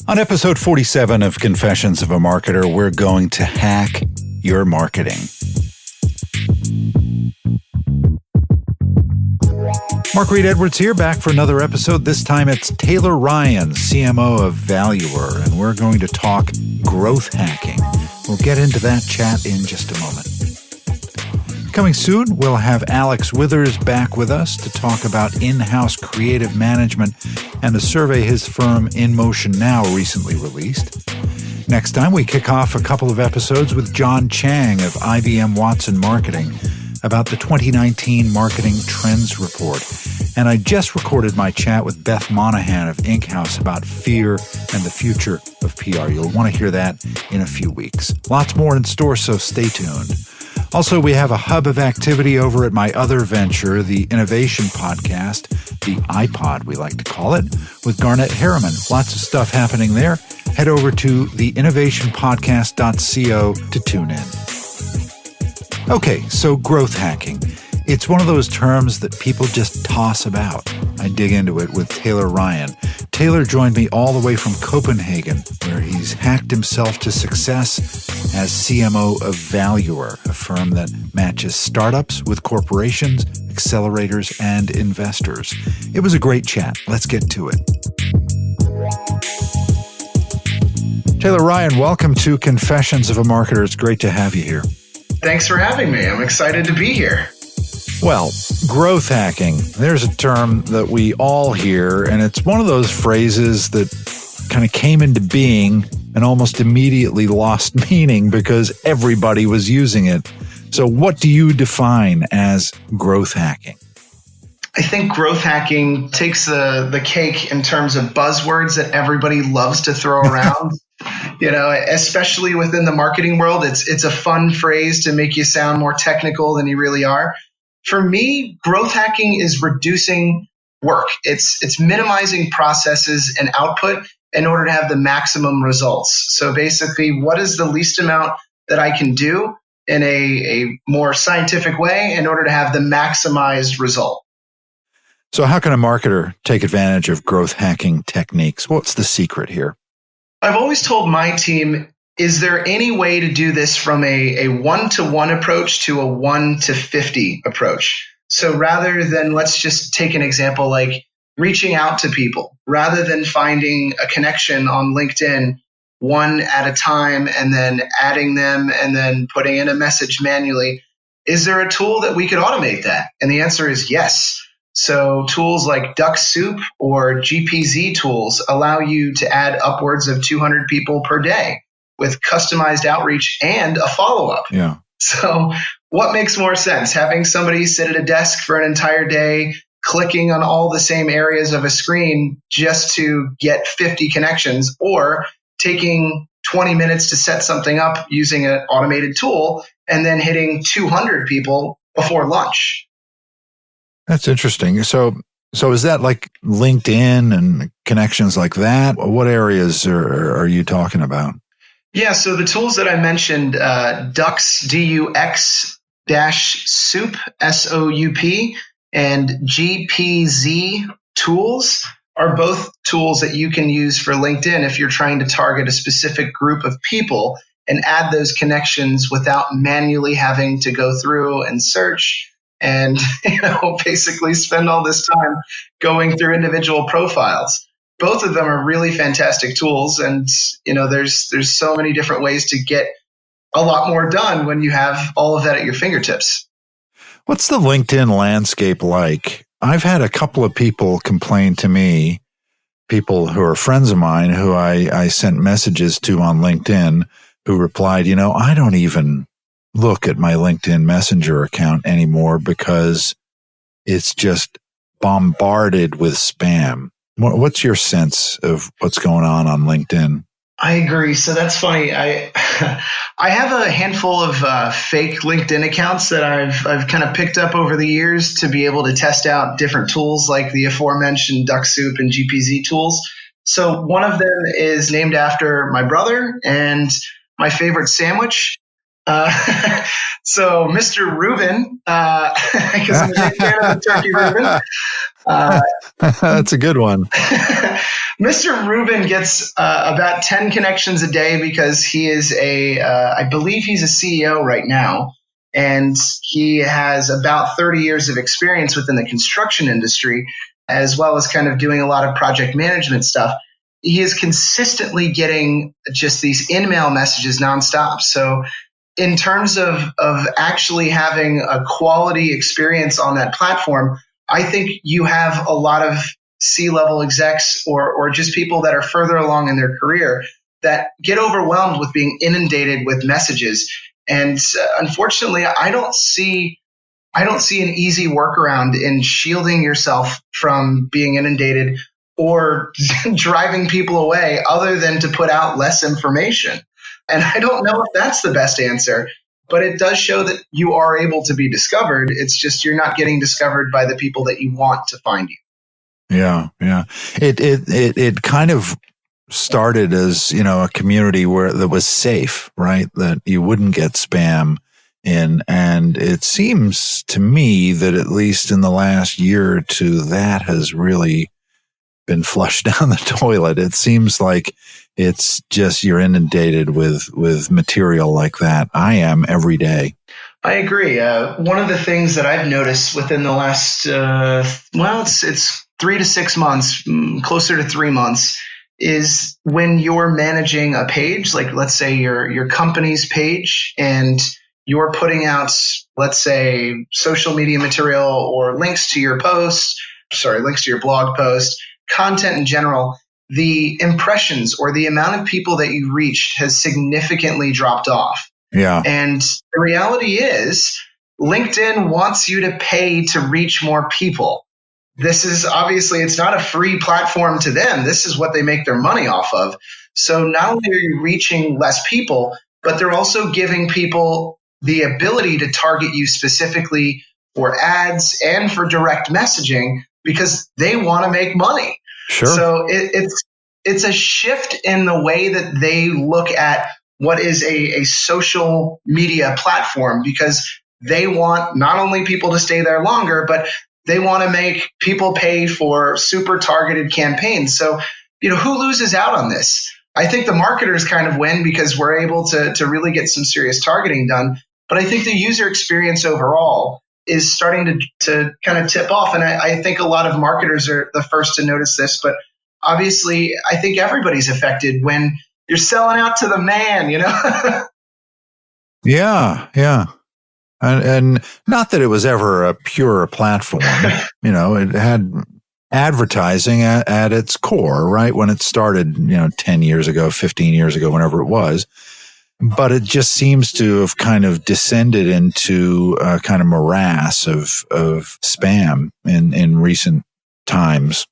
On episode 47 of Confessions of a Marketer, we're going to hack your marketing. Mark Reed Edwards here, back for another episode. This time it's Taylor Ryan, CMO of Valuer, and we're going to talk growth hacking. We'll get into that chat in just a moment. Coming soon, we'll have Alex Withers back with us to talk about in-house creative management and the survey his firm InMotion Now recently released. Next time, we kick off a couple of episodes with John Chang of IBM Watson Marketing about the 2019 Marketing Trends Report. And I just recorded my chat with Beth Monahan of Inkhouse about fear and the future of PR. You'll want to hear that in a few weeks. Lots more in store, so stay tuned. Also, we have a hub of activity over at my other venture, the Innovation Podcast, the iPod we like to call it, with Garnett Harriman. Lots of stuff happening there. Head over to theinnovationpodcast.co to tune in. Okay, so growth hacking. It's one of those terms that people just toss about. I dig into it with Taylor Ryan. Taylor joined me all the way from Copenhagen, where he's hacked himself to success as CMO of Valuer, a firm that matches startups with corporations, accelerators, and investors. It was a great chat. Let's get to it. Taylor Ryan, welcome to Confessions of a Marketer. It's great to have you here. Thanks for having me. I'm excited to be here. Well, growth hacking, there's a term that we all hear, and it's one of those phrases that kind of came into being and almost immediately lost meaning because everybody was using it. So what do you define as growth hacking? I think growth hacking takes the cake in terms of buzzwords that everybody loves to throw around. You know, especially within the marketing world, it's a fun phrase to make you sound more technical than you really are. For me, growth hacking is reducing work. It's minimizing processes and output in order to have the maximum results. So basically, what is the least amount that I can do in a more scientific way in order to have the maximized result? So how can a marketer take advantage of growth hacking techniques? What's the secret here? I've always told my team, is there any way to do this from a 1-to-1 approach to a 1-to-50 approach? So rather than, let's just take an example like reaching out to people, rather than finding a connection on LinkedIn one at a time and then adding them and then putting in a message manually, is there a tool that we could automate that? And the answer is yes. So tools like DuckSoup or GPZ tools allow you to add upwards of 200 people per day with customized outreach and a follow-up. Yeah. So what makes more sense? Having somebody sit at a desk for an entire day, clicking on all the same areas of a screen just to get 50 connections, or taking 20 minutes to set something up using an automated tool and then hitting 200 people before lunch? That's interesting. So is that like LinkedIn and connections like that? What areas are you talking about? Yeah, so the tools that I mentioned, Dux, DUX-Soup, SOUP, and GPZ tools are both tools that you can use for LinkedIn if you're trying to target a specific group of people and add those connections without manually having to go through and search and basically spend all this time going through individual profiles. Both of them are really fantastic tools, and there's so many different ways to get a lot more done when you have all of that at your fingertips. What's the LinkedIn landscape like? I've had a couple of people complain to me, people who are friends of mine who I sent messages to on LinkedIn, who replied, I don't even look at my LinkedIn Messenger account anymore because it's just bombarded with spam. What's your sense of what's going on LinkedIn? I agree. So that's funny. I have a handful of fake LinkedIn accounts that I've kind of picked up over the years to be able to test out different tools like the aforementioned DuckSoup and GPZ tools. So one of them is named after my brother and my favorite sandwich. So Mr. Rubin, because I'm a big fan of the turkey Reuben. That's a good one. Mr. Rubin gets about 10 connections a day because he is I believe he's a CEO right now. And he has about 30 years of experience within the construction industry, as well as kind of doing a lot of project management stuff. He is consistently getting just these in-mail messages nonstop. So in terms of actually having a quality experience on that platform, I think you have a lot of C-level execs or just people that are further along in their career that get overwhelmed with being inundated with messages. And unfortunately, I don't see an easy workaround in shielding yourself from being inundated or driving people away other than to put out less information. And I don't know if that's the best answer, but it does show that you are able to be discovered. It's just you're not getting discovered by the people that you want to find you. Yeah, yeah. It kind of started as, a community that was safe, right? That you wouldn't get spam in. And it seems to me that at least in the last year or two, that has really been flushed down the toilet. It seems like it's just you're inundated with material like that. I am every day. I agree. One of the things that I've noticed within the last, it's 3 to 6 months, closer to 3 months, is when you're managing a page, like let's say your company's page, and you're putting out, let's say, social media material or links to your blog post, content in general, the impressions or the amount of people that you reached has significantly dropped off. Yeah. And the reality is LinkedIn wants you to pay to reach more people. This is obviously, it's not a free platform to them. This is what they make their money off of. So not only are you reaching less people, but they're also giving people the ability to target you specifically for ads and for direct messaging because they want to make money. Sure. So it's a shift in the way that they look at what is a social media platform, because they want not only people to stay there longer, but they want to make people pay for super targeted campaigns. So, who loses out on this? I think the marketers kind of win because we're able to really get some serious targeting done. But I think the user experience overall is starting to kind of tip off. And I think a lot of marketers are the first to notice this. But obviously, I think everybody's affected when you're selling out to the man, Yeah. And not that it was ever a pure platform. It had advertising at its core, right? When it started, 10 years ago, 15 years ago, whenever it was. But it just seems to have kind of descended into a kind of morass of spam in recent times.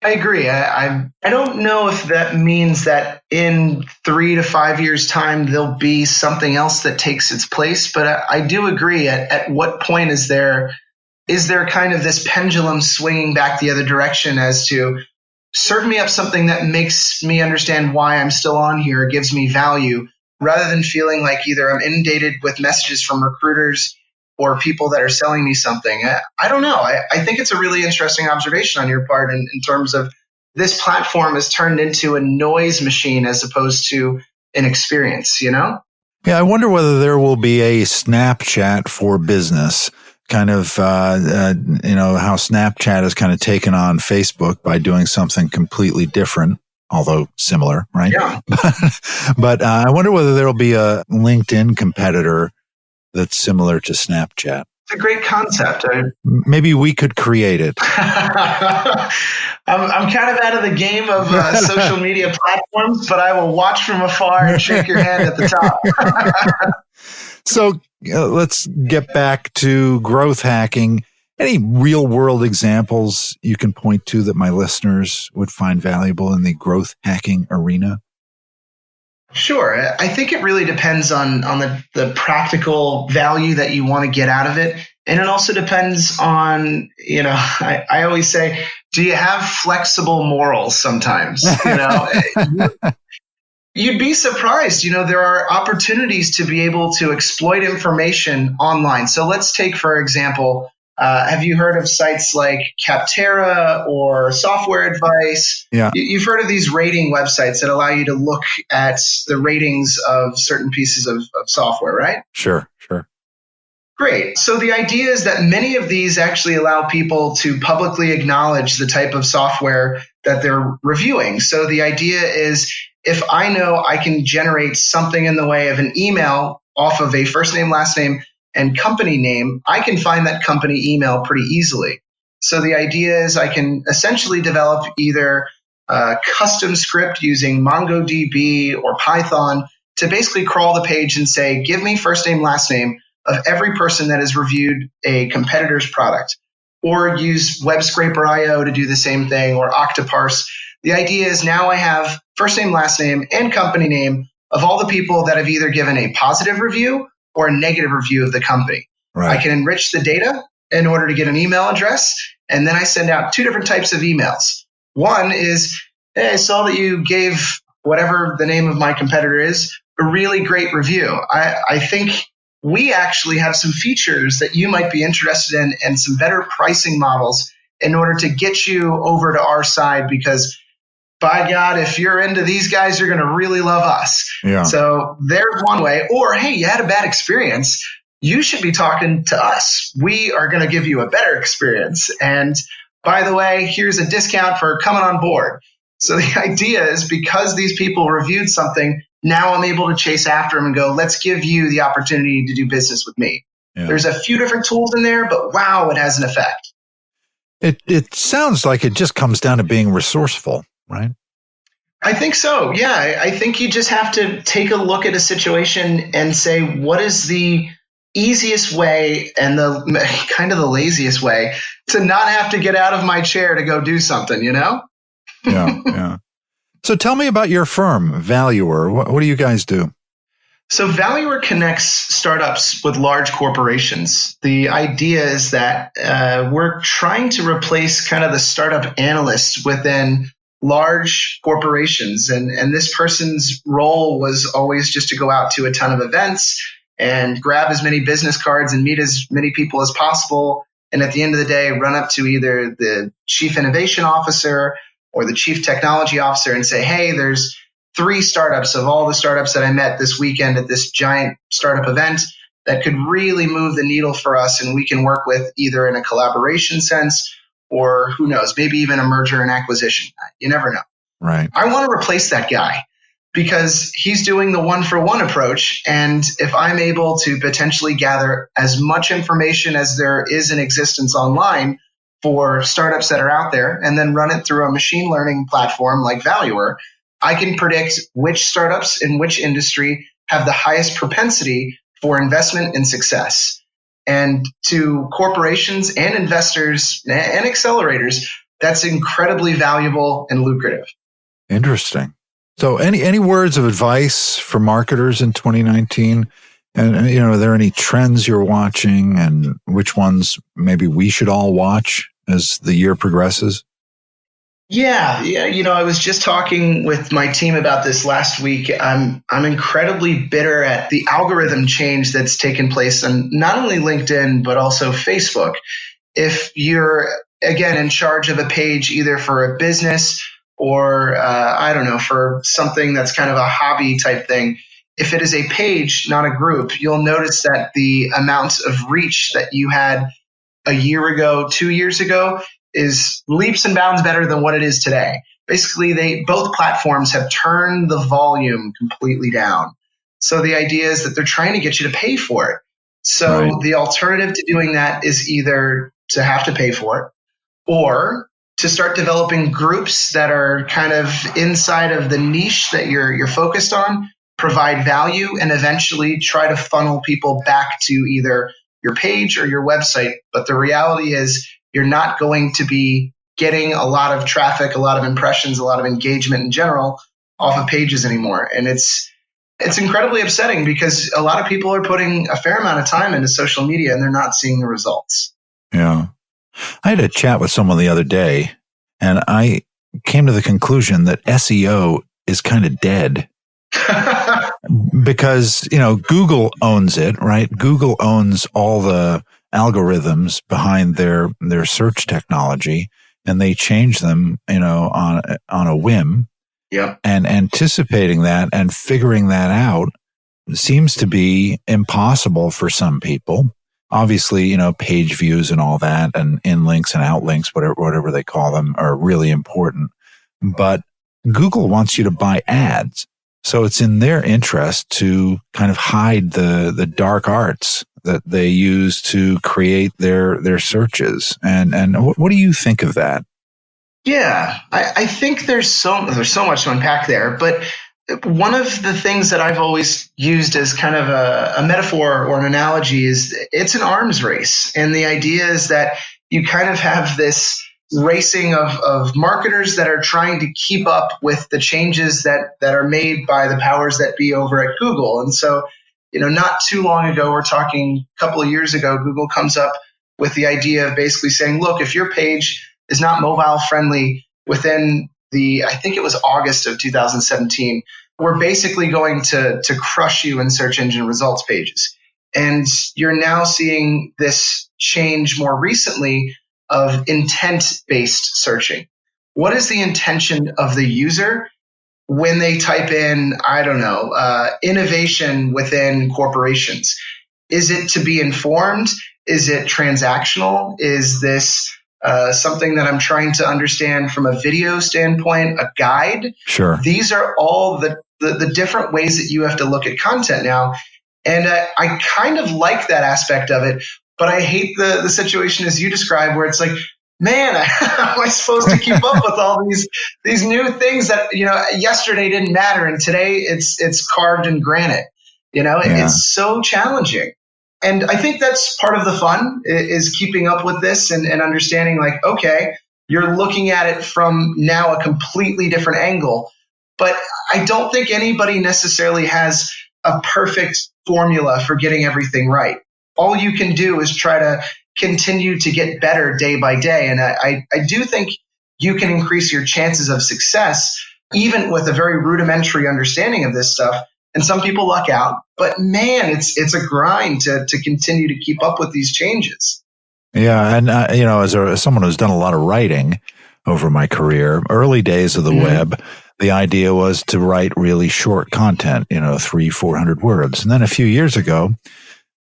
I agree. I don't know if that means that in 3 to 5 years' time, there'll be something else that takes its place. But I do agree. At what point is there kind of this pendulum swinging back the other direction as to serve me up something that makes me understand why I'm still on here, gives me value, rather than feeling like either I'm inundated with messages from recruiters or people that are selling me something. I don't know. I think it's a really interesting observation on your part in terms of this platform has turned into a noise machine as opposed to an experience, Yeah, I wonder whether there will be a Snapchat for business, kind of, how Snapchat has kind of taken on Facebook by doing something completely different, although similar, right? Yeah. But I wonder whether there will be a LinkedIn competitor that's similar to Snapchat. It's a great concept. Maybe we could create it. I'm kind of out of the game of social media platforms, but I will watch from afar and shake your hand at the top. So let's get back to growth hacking. Any real world examples you can point to that my listeners would find valuable in the growth hacking arena? Sure. I think it really depends on the practical value that you want to get out of it. And it also depends on, I always say, do you have flexible morals sometimes? You'd be surprised. There are opportunities to be able to exploit information online. So let's take, for example, have you heard of sites like Capterra or Software Advice? Yeah. You've heard of these rating websites that allow you to look at the ratings of certain pieces of software, right? Sure. Great. So the idea is that many of these actually allow people to publicly acknowledge the type of software that they're reviewing. So the idea is, if I know I can generate something in the way of an email off of a first name, last name, and company name, I can find that company email pretty easily. So the idea is I can essentially develop either a custom script using MongoDB or Python to basically crawl the page and say, give me first name, last name of every person that has reviewed a competitor's product, or use WebScraper.io to do the same thing, or Octoparse. The idea is now I have first name, last name, and company name of all the people that have either given a positive review or a negative review of the company. Right. I can enrich the data in order to get an email address, and then I send out two different types of emails. One is, hey, I saw that you gave whatever the name of my competitor is a really great review. I think we actually have some features that you might be interested in and some better pricing models in order to get you over to our side, because by God, if you're into these guys, you're going to really love us. Yeah. So there's one way. Or, hey, you had a bad experience. You should be talking to us. We are going to give you a better experience. And by the way, here's a discount for coming on board. So the idea is, because these people reviewed something, now I'm able to chase after them and go, let's give you the opportunity to do business with me. Yeah. There's a few different tools in there, but wow, it has an effect. It sounds like it just comes down to being resourceful, right? I think so. Yeah. I think you just have to take a look at a situation and say, what is the easiest way and the kind of the laziest way to not have to get out of my chair to go do something, Yeah. So tell me about your firm, Valuer. What do you guys do? So Valuer connects startups with large corporations. The idea is that we're trying to replace kind of the startup analyst within large corporations. And this person's role was always just to go out to a ton of events and grab as many business cards and meet as many people as possible. And at the end of the day, run up to either the chief innovation officer or the chief technology officer and say, hey, there's 3 startups of all the startups that I met this weekend at this giant startup event that could really move the needle for us, and we can work with either in a collaboration sense or who knows, maybe even a merger and acquisition. You never know. Right. I want to replace that guy because he's doing the one-for-one approach. And if I'm able to potentially gather as much information as there is in existence online for startups that are out there and then run it through a machine learning platform like Valuer, I can predict which startups in which industry have the highest propensity for investment and success. And to corporations and investors and accelerators, that's incredibly valuable and lucrative. Interesting. So any words of advice for marketers in 2019? And, are there any trends you're watching, and which ones maybe we should all watch as the year progresses? Yeah. I was just talking with my team about this last week. I'm incredibly bitter at the algorithm change that's taken place on not only LinkedIn, but also Facebook. If you're, again, in charge of a page, either for a business or, for something that's kind of a hobby type thing, if it is a page, not a group, you'll notice that the amount of reach that you had a year ago, 2 years ago, is leaps and bounds better than what it is today. Basically, both platforms have turned the volume completely down. So the idea is that they're trying to get you to pay for it. So Right. The alternative to doing that is either to have to pay for it or to start developing groups that are kind of inside of the niche that you're focused on, provide value, and eventually try to funnel people back to either your page or your website. But the reality is you're not going to be getting a lot of traffic, a lot of impressions, a lot of engagement in general off of pages anymore. And it's incredibly upsetting because a lot of people are putting a fair amount of time into social media and they're not seeing the results. Yeah. I had a chat with someone the other day, and I came to the conclusion that SEO is kind of dead. because, Google owns it, right? Google owns all the algorithms behind their search technology, and they change them, on a whim. Yeah. And anticipating that and figuring that out seems to be impossible for some people. Obviously, page views and all that, and in links and outlinks, whatever they call them, are really important. But Google wants you to buy ads. So it's in their interest to kind of hide the dark arts that they use to create their searches. And what do you think of that? Yeah, I think there's so much to unpack there. But one of the things that I've always used as kind of a metaphor or an analogy is it's an arms race. And the idea is that you kind of have this racing of marketers that are trying to keep up with the changes that are made by the powers that be over at Google. And so, not too long ago, we're talking a couple of years ago, Google comes up with the idea of basically saying, look, if your page is not mobile friendly within I think it was August of 2017, we're basically going to crush you in search engine results pages. And you're now seeing this change more recently of intent-based searching. What is the intention of the user when they type in, I don't know, innovation within corporations? Is it to be informed? Is it transactional? Is this something that I'm trying to understand from a video standpoint, a guide? Sure. These are all the different ways that you have to look at content now. And I kind of like that aspect of it, but I hate the situation as you described, where it's like, man, how am I supposed to keep up with all these new things that, yesterday didn't matter and today it's carved in granite. It's so challenging. And I think that's part of the fun, is keeping up with this and understanding, like, okay, you're looking at it from now a completely different angle. But I don't think anybody necessarily has a perfect formula for getting everything right. All you can do is try to continue to get better day by day. And I do think you can increase your chances of success, even with a very rudimentary understanding of this stuff. And some people luck out, but man, it's a grind to continue to keep up with these changes. Yeah, and as someone who's done a lot of writing over my career, early days of the web, the idea was to write really short content, 300-400 words. And then a few years ago,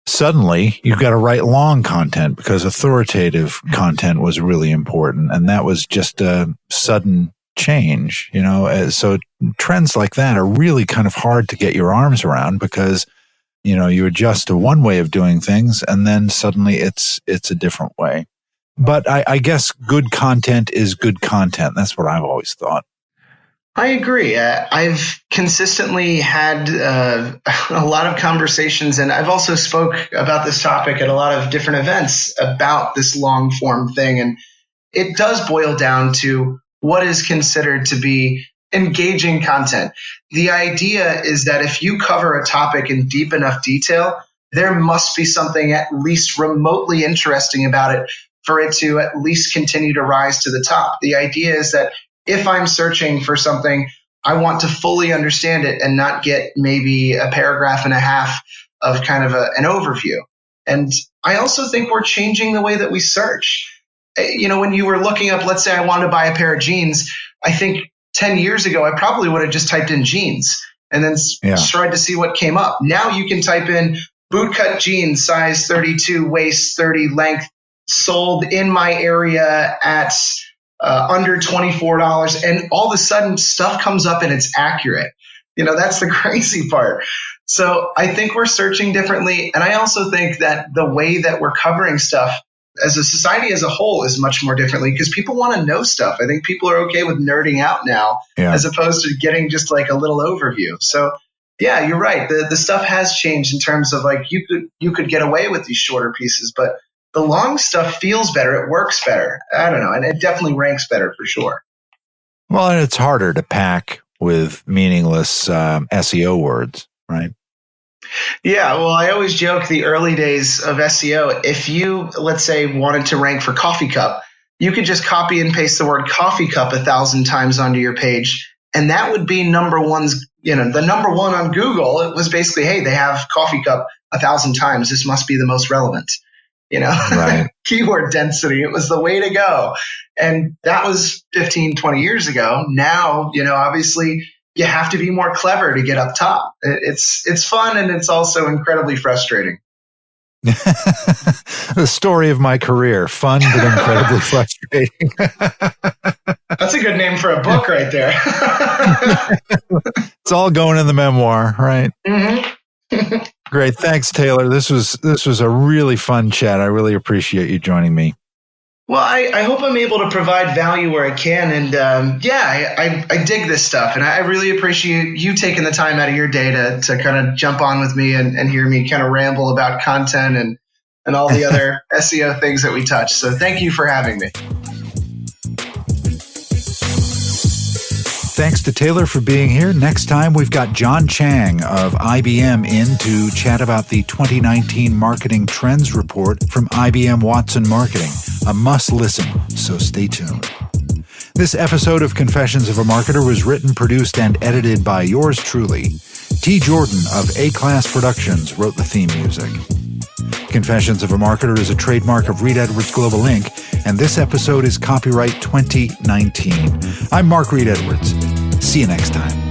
suddenly you've got to write long content because authoritative content was really important. And that was just a sudden change, so trends like that are really kind of hard to get your arms around, because you adjust to one way of doing things and then suddenly it's a different way. But I guess good content is good content. That's what I've always thought. I agree. I've consistently had a lot of conversations, and I've also spoke about this topic at a lot of different events about this long form thing. And it does boil down to what is considered to be engaging content. The idea is that if you cover a topic in deep enough detail, there must be something at least remotely interesting about it for it to at least continue to rise to the top. The idea is that if I'm searching for something, I want to fully understand it and not get maybe a paragraph and a half of kind of an overview. And I also think we're changing the way that we search. When you were looking up, let's say I wanted to buy a pair of jeans, I think 10 years ago, I probably would have just typed in jeans and then tried to see what came up. Now you can type in bootcut jeans, size 32, waist 30, length, sold in my area at under $24. And all of a sudden stuff comes up and it's accurate. That's the crazy part. So I think we're searching differently. And I also think that the way that we're covering stuff as a society as a whole is much more differently, because people want to know stuff. I think people are okay with nerding out now, as opposed to getting just like a little overview. So yeah, you're right. The stuff has changed in terms of like you could get away with these shorter pieces, but the long stuff feels better. It works better. I don't know. And it definitely ranks better for sure. Well, and it's harder to pack with meaningless SEO words, right? Yeah, well, I always joke the early days of SEO, if you, let's say, wanted to rank for coffee cup, you could just copy and paste the word coffee cup 1,000 times onto your page, And that would be the number one on Google. It was basically, hey, they have coffee cup 1,000 times. This must be the most relevant, Right. Keyword density. It was the way to go. And that was 15, 20 years ago. Now, obviously you have to be more clever to get up top. It's fun, and it's also incredibly frustrating. The story of my career. Fun, but incredibly frustrating. That's a good name for a book right there. It's all going in the memoir, right? Mm-hmm. Great. Thanks, Taylor. This was a really fun chat. I really appreciate you joining me. Well, I hope I'm able to provide value where I can. And I dig this stuff. And I really appreciate you taking the time out of your day to kind of jump on with me and hear me kind of ramble about content and all the other SEO things that we touch. So thank you for having me. Thanks to Taylor for being here. Next time, we've got John Chang of IBM in to chat about the 2019 Marketing Trends Report from IBM Watson Marketing. A must listen, so stay tuned. This episode of Confessions of a Marketer was written, produced, and edited by yours truly. T. Jordan of A-Class Productions wrote the theme music. Confessions of a Marketer is a trademark of Reed Edwards Global Inc., and this episode is copyright 2019. I'm Mark Reed Edwards. See you next time.